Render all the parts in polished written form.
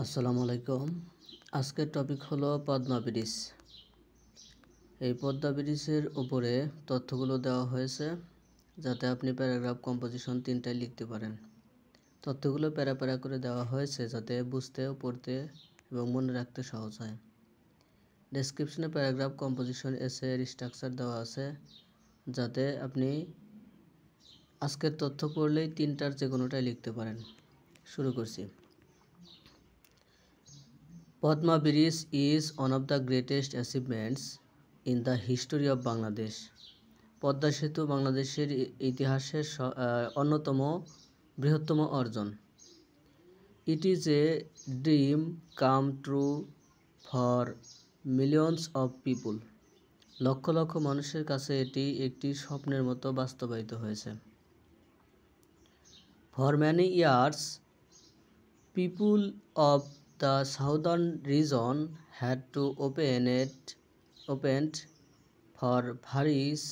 আসসালামু আলাইকুম। আজকের টপিক হলো পদ্মা ব্রিজ। এই পদ্মা ব্রিজের উপরে তথ্যগুলো দেওয়া হয়েছে যাতে আপনি প্যারাগ্রাফ কম্পোজিশন 3টায় লিখতে পারেন। তথ্যগুলো প্যারা প্যারা করে দেওয়া হয়েছে যাতে বুঝতে, পড়তে এবং মনে রাখতে সহজ হয়। ডেসক্রিপশনে প্যারাগ্রাফ কম্পোজিশন এর স্ট্রাকচার দেওয়া আছে যাতে আপনি আজকের তথ্য পড়লেই 3টার যে কোনোটাই লিখতে পারেন। শুরু করছি। Padma Bridge is one of the greatest achievements in the history of Bangladesh. Padma সেতু বাংলাদেশের ইতিহাসের অন্যতম বৃহত্তম অর্জন। It is a dream come true for millions of people. Lakh lakh মানুষের কাছে এটি একটি স্বপ্নের মতো বাস্তবায়িত হয়েছে। For many years, people of the southern region had to opened for ferries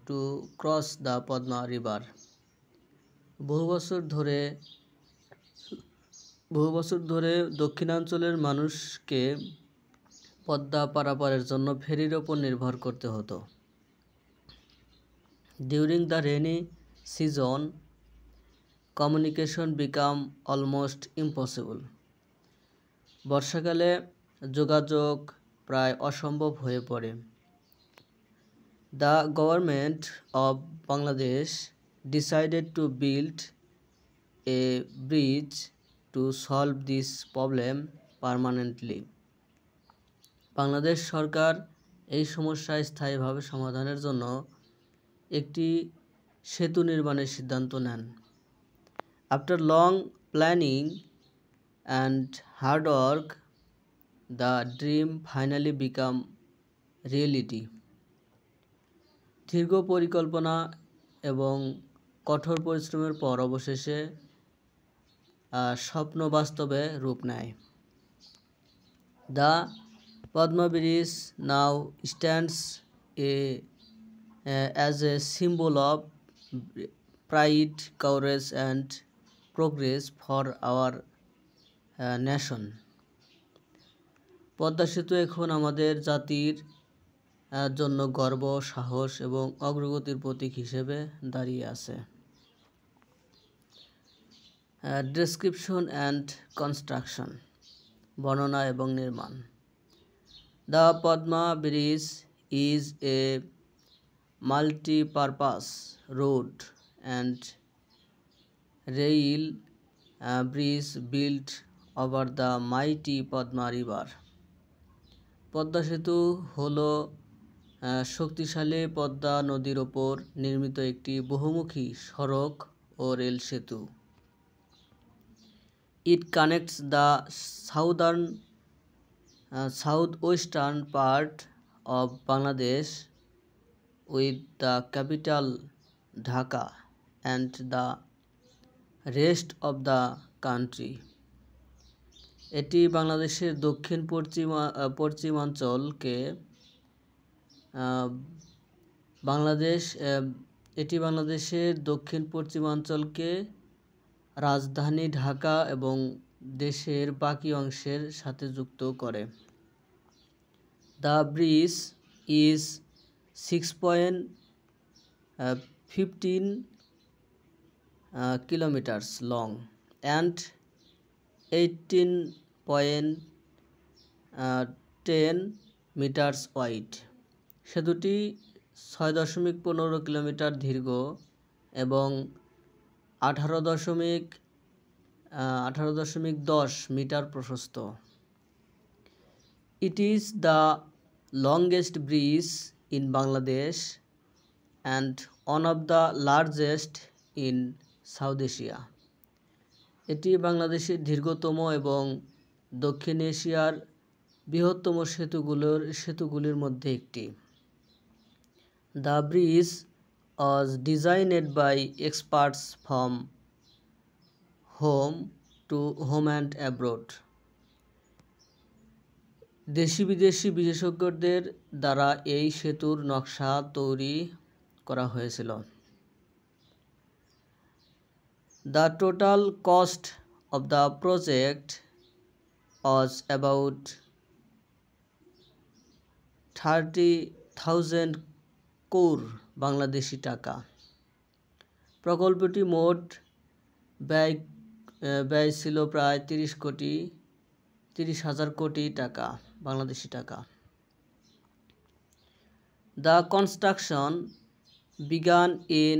to cross the Padma River. বহু বছর ধরে দক্ষিণাঞ্চলের মানুষকে পদ্মা পারাপারের জন্য ফেরির ওপর নির্ভর করতে হতো। During the rainy season, communication became almost impossible. বর্ষাকালে যোগাযোগ প্রায় অসম্ভব হয়ে পড়ে। The government of Bangladesh decided to build a bridge to solve this problem permanently. Bangladesh সরকার এই সমস্যা স্থায়ীভাবে সমাধানের জন্য একটি সেতু নির্মাণের সিদ্ধান্ত নেন। After long planning and hard work, the dream finally became reality. দীর্ঘ পরিকল্পনা এবং কঠোর পরিশ্রমের পর অবশেষে স্বপ্ন বাস্তবে রূপ নেয়। The Padma Bridge now stands as a symbol of pride, courage and progress for our nation. Padma সেতু এখন আমাদের জাতির জন্য গর্ব, সাহস এবং অগ্রগতির প্রতীক হিসেবে দাঁড়িয়ে আছে। ডেসক্রিপশন অ্যান্ড কনস্ট্রাকশন, বর্ণনা এবং নির্মাণ। The Padma bridge is a multi-purpose road and rail bridge built over the mighty Padma River. Padma সেতু হলো শক্তিশালী পদ্মা নদীর ওপর নির্মিত একটি বহুমুখী সড়ক ও রেল সেতু। It connects the southwestern part of Bangladesh with the capital Dhaka and the rest of the country. এটি বাংলাদেশের দক্ষিণ পশ্চিমাঞ্চলকে বাংলাদেশের দক্ষিণ পশ্চিমাঞ্চলকে রাজধানী ঢাকা এবং দেশের বাকি অংশের সাথে যুক্ত করে। The bridge is 6.15 kilometers long and 18.10 meters wide. সেতুটি 6.15 কিলোমিটার দীর্ঘ এবং 18.10 মিটার প্রশস্ত। It is the longest bridge in Bangladesh and one of the largest in South Asia. এটি বাংলাদেশের দীর্ঘতম এবং দক্ষিণ এশিয়ার বৃহত্তম সেতুগুলির মধ্যে একটি। The bridge was designed by experts from home and abroad. দেশি বিদেশি বিশেষজ্ঞদের দ্বারা এই সেতুর নকশা তৈরি করা হয়েছিল। The total cost of the project was about 30,000 crore Bangladeshi টাকা। প্রকল্পটি মোট ব্যয় ছিল প্রায় 30,000 কোটি টাকা বাংলাদেশি টাকা। The construction began in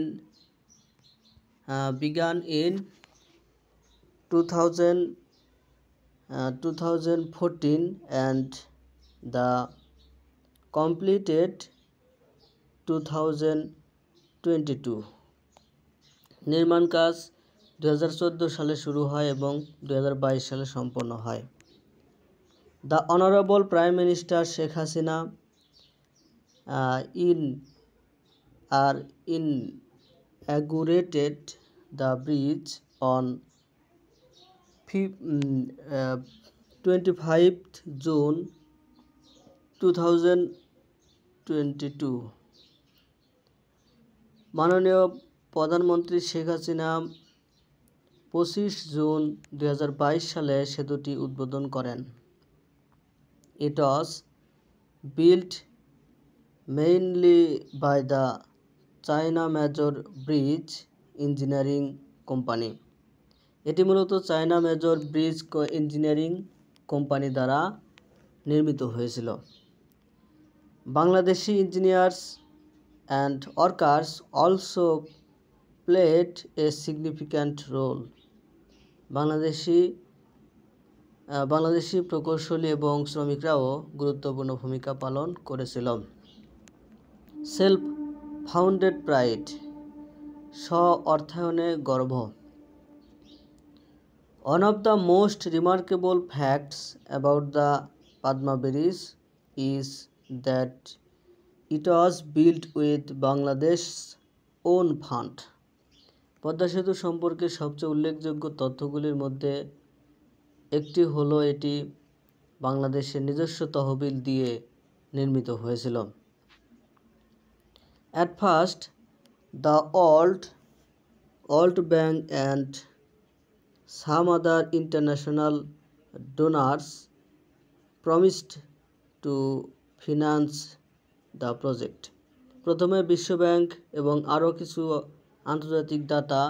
2014 and the completed 2022। নির্মাণ কাজ 2014 সালে শুরু হয় এবং 2022 সালে সম্পন্ন হয়। The Honorable Prime Minister Sheikh Hasina inaugurated the bridge on 25th June 2022। মাননীয় প্রধানমন্ত্রী শেখ হাসিনা 25 জুন 2022 সালে সেতুটি উদ্বোধন করেন। It was built mainly by the China Major Bridge Engineering Company। এটি মূলত China major bridge engineering company দ্বারা নির্মিত হয়েছিল। Bangladeshi engineers and workers also played a significant role। Bangladeshi প্রকৌশলী এবং শ্রমিকরাও গুরুত্বপূর্ণ ভূমিকা পালন করেছিল। সেলফ ফাউন্ডেড প্রাইড, স্ব-অর্থায়নে গর্ব। One of the most remarkable facts about the Padma Bridge is that it was built with Bangladesh's own fund। Padma সেতু সম্পর্কে সবচেয়ে উল্লেখযোগ্য তথ্যগুলির মধ্যে একটি হলো এটি বাংলাদেশের নিজস্ব তহবিল দিয়ে নির্মিত হয়েছিল। At first, the World Bank and some other international donors promised to finance the project। প্রথমে বিশ্ব ব্যাংক এবং আরও কিছু আন্তর্জাতিক দাতা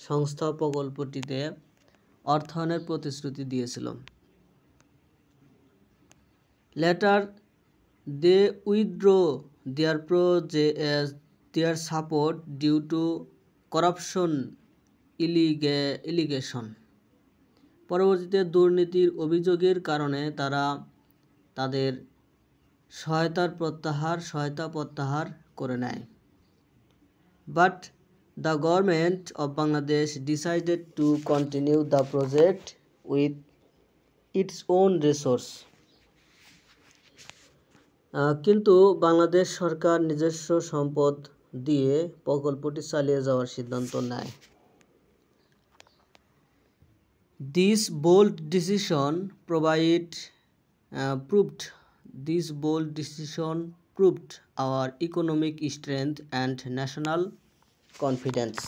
সংস্থা প্রকল্পটিতে অর্থায়নের প্রতিশ্রুতি দিয়েছিল। Later, they withdrew their support due to corruption allegation। পরবর্তীতে দুর্নীতির অভিযোগের কারণে তারা তাদের সহায়তা প্রত্যাহার করে নেয়। But the government of Bangladesh decided to continue the project with its own resource। কিন্তু বাংলাদেশ সরকার নিজস্ব সম্পদ দিয়ে প্রকল্পটি চালিয়ে যাওয়ার সিদ্ধান্ত নেয়। This bold decision proved our economic strength and national confidence।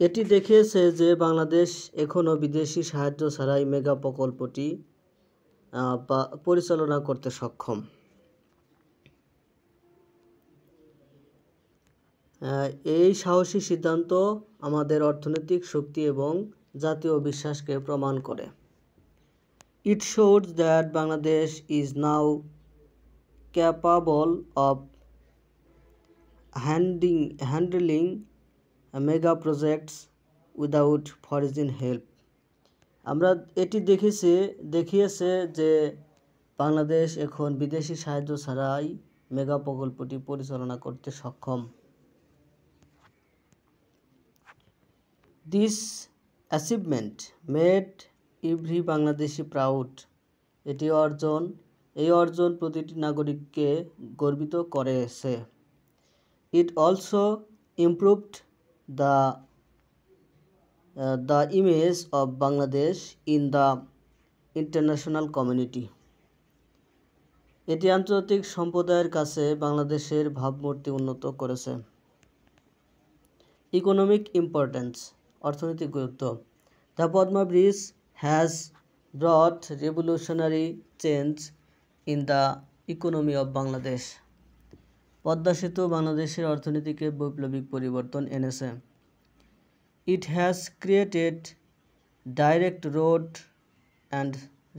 এটি দেখিয়েছে যে বাংলাদেশ এখনও বিদেশি সাহায্য ছাড়াই মেগা প্রকল্পটি পরিচালনা করতে সক্ষম। এই সাহসী সিদ্ধান্ত আমাদের অর্থনৈতিক শক্তি এবং জাতীয় বিশ্বাসকে প্রমাণ করে। It shows that Bangladesh is now capable of handling mega projects without foreign help। এটি দেখিয়েছে যে বাংলাদেশ এখন বিদেশি সাহায্য ছাড়াই মেগা প্রকল্পটি পরিচালনা করতে সক্ষম। This achievement made every Bangladeshi proud। এই অর্জন প্রতিটি নাগরিককে গর্বিত করেছে। It also improved the image of Bangladesh in the international community। এটি আন্তর্জাতিক সম্প্রদায়ের কাছে বাংলাদেশের ভাবমূর্তি উন্নত করেছে। ইকোনমিক ইম্পর্টেন্স, অর্থনৈতিক গুরুত্ব। The Padma bridge has brought revolutionary change in the economy of Bangladesh. Padma সেতু বাংলাদেশের অর্থনীতিকে বৈপ্লবিক পরিবর্তন এনেছে। It has created direct road and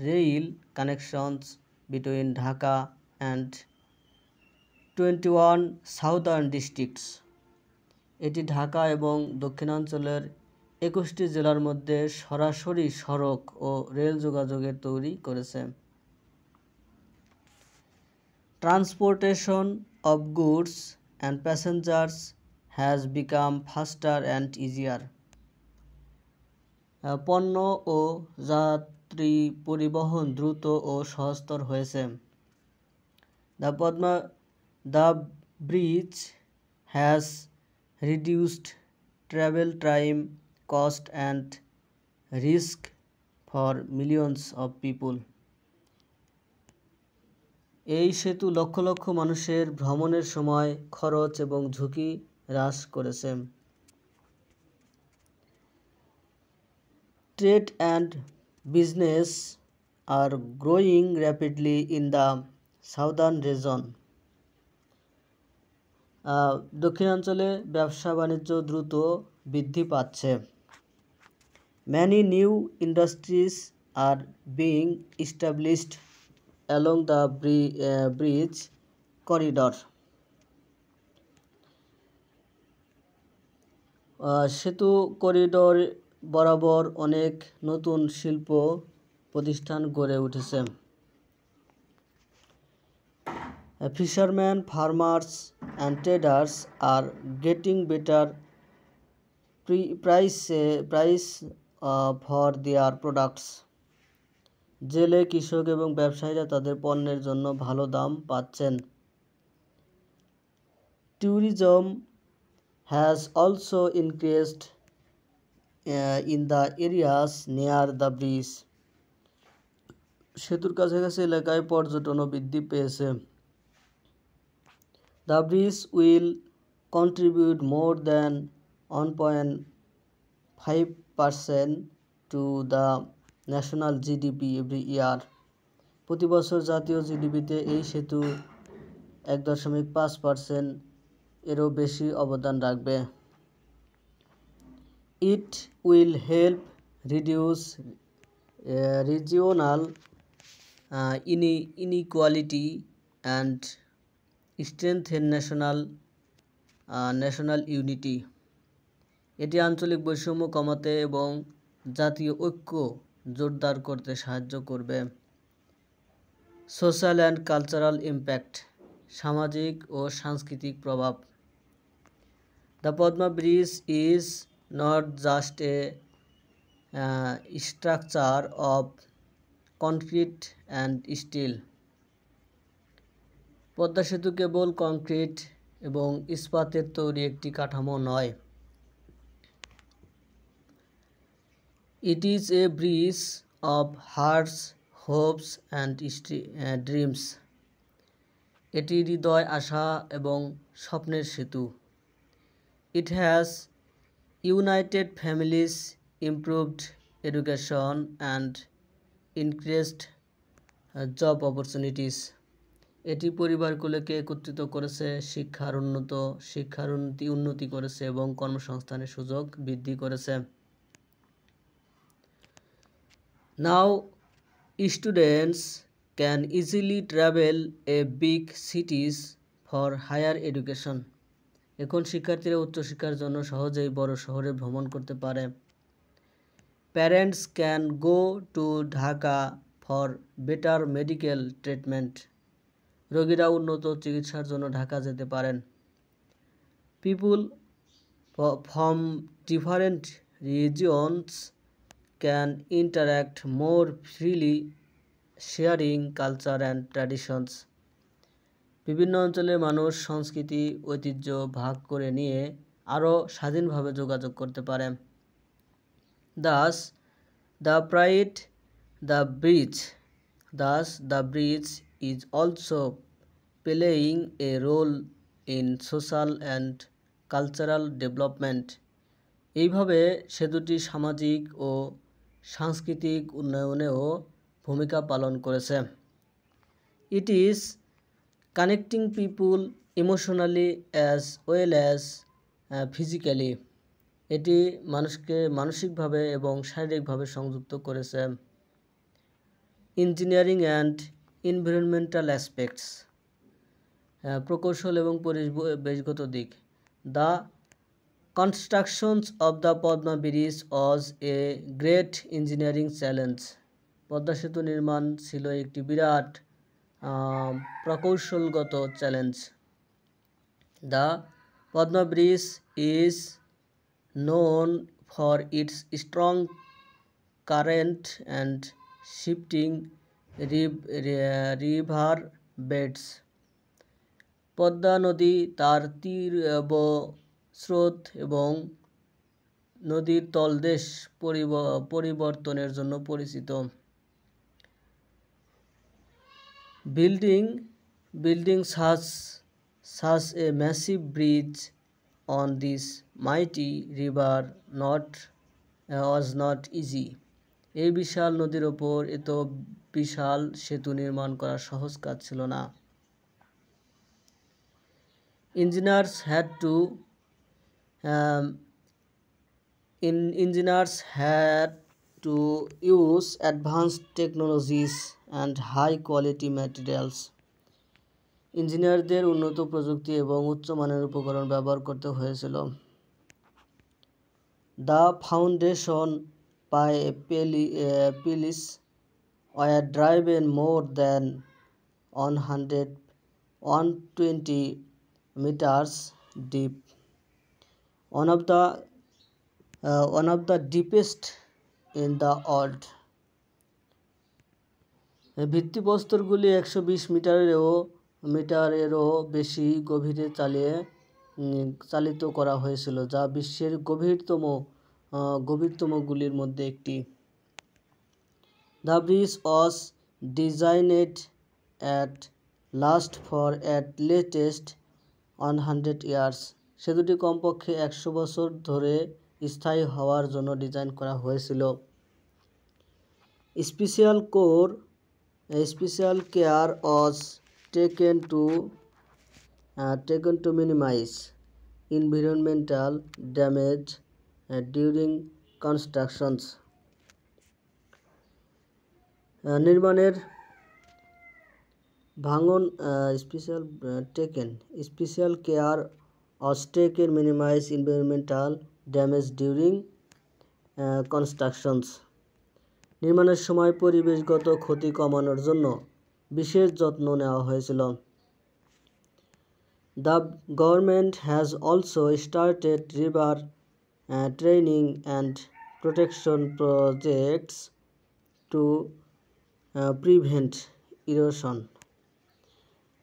rail connections between Dhaka and 21 southern districts. এটি ঢাকা এবং দক্ষিণাঞ্চলের 21টি জেলার মধ্যে সরাসরি সড়ক ও রেল যোগাযোগের তৈরি করেছে। Transportation of goods and passengers has become ফাস্টার and easier. পণ্য ও যাত্রী পরিবহন দ্রুত ও সহজতর হয়েছে। The bridge has reduced travel time, cost and risk for millions of people. এই সেতু লক্ষ লক্ষ মানুষের ভ্রমণের সময়, খরচ এবং ঝুঁকি হ্রাস করেছে। Trade and business are growing rapidly in the southern region. দক্ষিণাঞ্চলে ব্যবসা বাণিজ্য দ্রুত বৃদ্ধি পাচ্ছে। Many new industries are being established along the bridge corridor. সেতু করিডোর বরাবর অনেক নতুন শিল্প প্রতিষ্ঠান গড়ে উঠেছে। Fishermen, farmers and traders are getting better price for their products. জেলে, কৃষক এবং ব্যবসায়ীরা তাদের পণ্যের জন্য ভালো দাম পাচ্ছেন। Tourism has also increased in the areas near the bridge. সেতুর কাছাকাছি এলাকায় পর্যটনও বৃদ্ধি পেয়েছে। The bridge will contribute more than 1.5% to the national GDP every year. প্রতি বছর জাতীয় জিডিপিতে এই সেতু 1.5% এরও বেশি অবদান রাখবে। It will help reduce regional inequality and strengthen national unity. এটি আঞ্চলিক বৈষম্য কমাতে এবং জাতীয় ঐক্য জোরদার করতে সাহায্য করবে। সোশ্যাল অ্যান্ড কালচারাল ইম্প্যাক্ট, সামাজিক ও সাংস্কৃতিক প্রভাব। The Padma bridge is not just a structure of concrete and steel. Padma সেতু কেবল কংক্রিট এবং ইস্পাতের তৈরি একটি কাঠামো নয়। It is a bridge of hearts, hopes and dreams. এটি হৃদয়, আশা এবং স্বপ্নের সেতু। It has united families, improved education and increased job opportunities. এটি পরিবারগুলোকে একত্রিত করেছে, শিক্ষার উন্নতি করেছে এবং কর্মসংস্থানের সুযোগ বৃদ্ধি করেছে। Now students can easily travel a big cities for higher education. এখন শিক্ষার্থীরা উচ্চশিক্ষার জন্য সহজেই বড় শহরে ভ্রমণ করতে পারে। Parents can go to Dhaka for better medical treatment. রোগীরা উন্নত চিকিৎসার জন্য ঢাকা যেতে পারেন। People from different regions can interact more freely, sharing culture and traditions. বিভিন্ন অঞ্চলের মানুষ সংস্কৃতি, ঐতিহ্য ভাগ করে নিয়ে আরও স্বাধীনভাবে যোগাযোগ করতে পারে। Thus, the bridge is also playing a role in social and cultural development এইভাবে সেতুটি সামাজিক ও সাংস্কৃতিক উন্নয়নেও ভূমিকা পালন করেছে। It is connecting people emotionally as well as physically. এটি মানুষকে মানসিকভাবে এবং শারীরিকভাবে সংযুক্ত করেছে। ইঞ্জিনিয়ারিং অ্যান্ড এনভায়রনমেন্টাল অ্যাসপেক্টস, প্রকৌশল এবং পরিবেশগত দিক। The constructions of the Padma bridge was a great engineering challenge. Padma সেতু নির্মাণ ছিল একটি বিরাট প্রকৌশলগত challenge. The Padma bridge is known for its strong current and shifting river beds. Padma নদী তার স্রোত এবং নদীর তলদেশ পরিবর্তনের জন্য পরিচিত। Building such a massive bridge on this mighty river was not easy. এই বিশাল নদীর ওপর এত বিশাল সেতু নির্মাণ করা সহজ কাজ ছিল না। Engineers had to use advanced technologies and high quality materials. ইঞ্জিনিয়ারদের উন্নত প্রযুক্তি এবং উচ্চমানের উপকরণ ব্যবহার করতে হয়েছিল। The foundation pillars were driven more than 120 meters deep, one of the deepest in the world. ভিত্তিপ্রস্তরগুলি 120 মিটারেরও বেশি গভীরে চালিত করা হয়েছিল, যা বিশ্বের গভীরতমগুলির মধ্যে একটি। The bridge was designed at last for at least 100 years. সেতুটি কমপক্ষে 100 বছর ধরে স্থায়ী হওয়ার জন্য ডিজাইন করা হয়েছিল। Special care was taken to minimize environmental damage during constructions. নির্মাণের ভাঙন special care was taken minimize environmental damage during constructions. নির্মাণের সময় পরিবেশগত ক্ষতি কমানোর জন্য বিশেষ যত্ন নেওয়া হয়েছিল। The government has also started river training and protection projects to prevent erosion.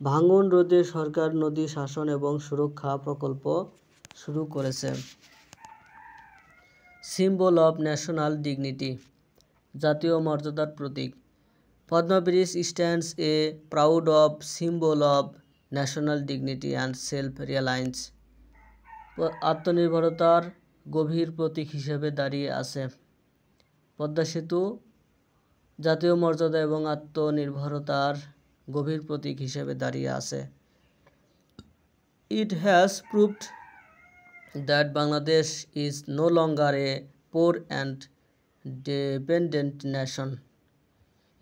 ভাঙন রোধে সরকার নদী শাসন এবং সুরক্ষা প্রকল্প শুরু করেছে। Symbol of national dignity, জাতীয় মর্যাদার প্রতীক। Padma bridge stands a proud symbol of national dignity and self-reliance. আত্মনির্ভরতার গভীর প্রতীক হিসেবে দাঁড়িয়ে আছে। পদ্মা সেতু জাতীয় মর্যাদা এবং আত্মনির্ভরতার গভীর প্রতীক হিসেবে দাঁড়িয়ে আছে। It has proved that Bangladesh is no longer a poor and dependent nation.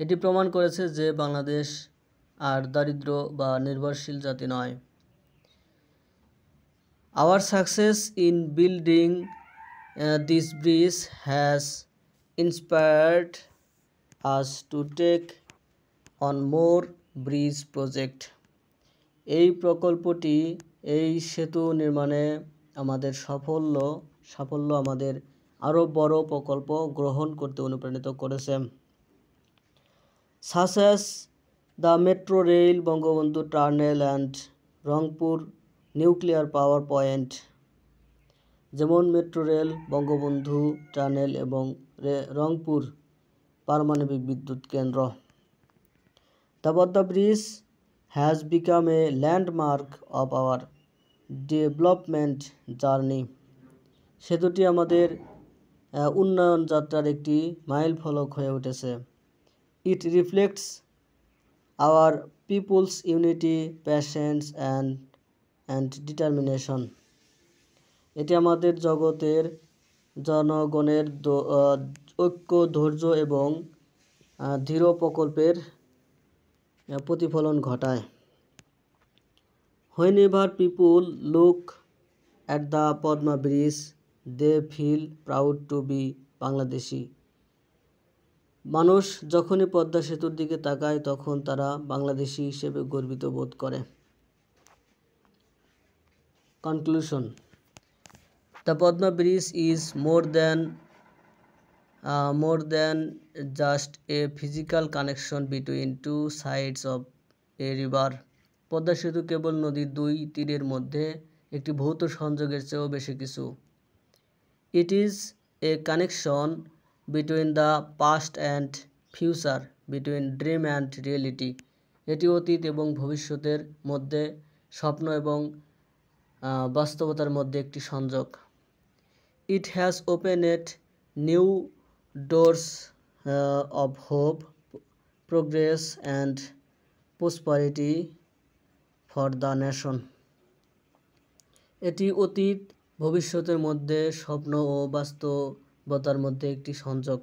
এটি প্রমাণ করেছে যে বাংলাদেশ আর দারিদ্র বা নির্ভরশীল জাতি নয়। Our success in building this bridge has inspired us to take on more bridge project. এই প্রকল্পটি এই সেতু নির্মাণে আমাদের সাফল্য আমাদের আরও বড় প্রকল্প গ্রহণ করতে অনুপ্রাণিত করেছে। Such as the metro rail, Bangabandhu tunnel and Rangpur nuclear power point, যেমন মেট্রো রেল, বঙ্গবন্ধু টানেল এবং রংপুর পারমাণবিক বিদ্যুৎ কেন্দ্র। The Padma Bridge has become a landmark of our development journey. সেতুটি আমাদের উন্নয়ন যাত্রার একটি মাইল ফলক হয়ে উঠেছে। It reflects our people's unity, patience and determination. এটি আমাদের জনগণের ঐক্য, ধৈর্য এবং দৃঢ় প্রকল্পের প্রতিফলন ঘটায়। Whenever people look at the Padma Bridge, they feel proud to be Bangladeshi. মানুষ যখনই পদ্মা সেতুর দিকে তাকায় তখন তারা বাংলাদেশি হিসেবে গর্বিত বোধ করে। Conclusion: The Padma Bridge is more than just a physical connection between two sides of a river. Padma সেতু কেবল নদীর দুই তীরের মধ্যে একটি ভৌত সংযোগের চেয়েও বেশি কিছু। It is a connection between the past and future, between dream and reality. এটি অতীত এবং ভবিষ্যতের মধ্যে, স্বপ্ন এবং বাস্তবতার মধ্যে একটি সংযোগ। It has opened new doors of hope, progress and prosperity for the nation. এটি অতীত ভবিষ্যতের মধ্যে, স্বপ্ন ও বাস্তবতার মধ্যে একটি সংযোগ।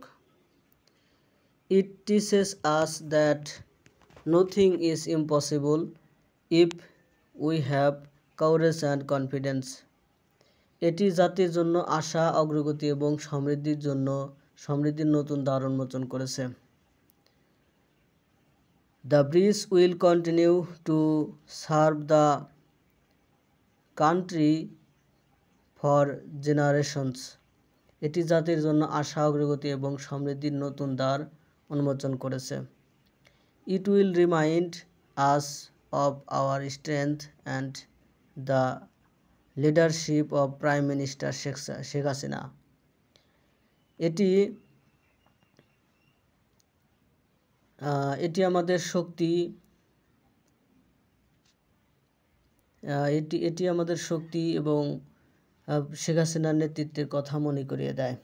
It teaches us that nothing is impossible if we have courage and confidence. এটি জাতির জন্য আশা, অগ্রগতি এবং সমৃদ্ধির নতুন দ্বার উন্মোচন করেছে। The bridge will continue to serve the country for generations. এটি জাতির জন্য আশা, অগ্রগতি এবং সমৃদ্ধির নতুন দ্বার উন্মোচন করেছে। It will remind us of our strength and the leadership of Prime Minister Sheikh Hasina. এটি আমাদের শক্তি এবং শেখ হাসিনার নেতৃত্বের কথা মনে করিয়ে দেয়।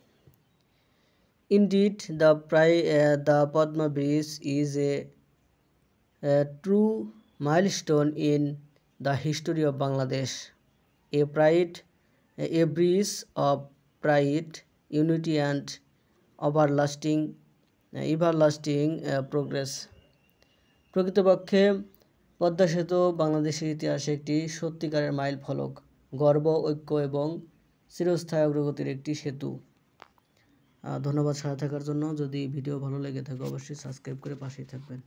Indeed, the Padma Bridge is a true milestone in the history of Bangladesh, a bridge of pride, unity and everlasting progress. প্রকৃতপক্ষে পদ্মা সেতু বাংলাদেশের ইতিহাসে একটি সত্যিকারের মাইল ফলক, গর্ব, ঐক্য এবং চিরস্থায়ী অগ্রগতির একটি সেতু। ধন্যবাদ সাথে থাকার জন্য। যদি ভিডিও ভালো লেগে থাকে অবশ্যই সাবস্ক্রাইব করে পাশেই থাকবেন।